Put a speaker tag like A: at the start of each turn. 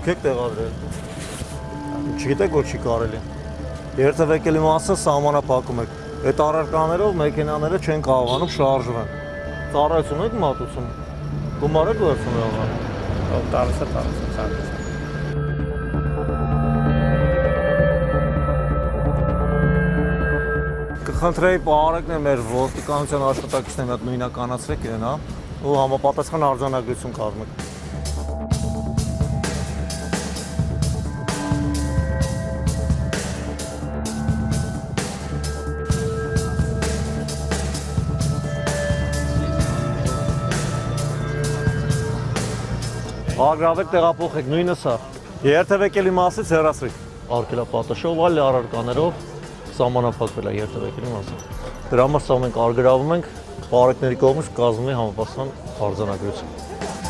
A: Դուք եք տեղադրել։ Չգիտեք որ չի կարելի։ Երթևեկելի մասը սահմանափակում եք։ Այդ առարկաներով մեքենաները չեն կարողանում շարժվել։ Ծառայություն եք մատուցում։ Գումար եք վերցնում եղան։
B: տալիս է։
A: Կխնդրեի պարեկն է մեր ոստիկանության աշխատակիցների հետ նույնականացրեք իրեն, հա, ու համապատասխան արձանագրություն կազմեք։ Ագրավեք տեղափոխեք նույնը սա։ Երթևեկելի մասից հեռացրեք արգելապատշով, այլ առարկաներով սահմանափակվել է երթևեկելի մասը։ Դրա համար սա մենք արգրավում ենք, պարեկների կողմից կազմում է համապատասխան արձանագրություն։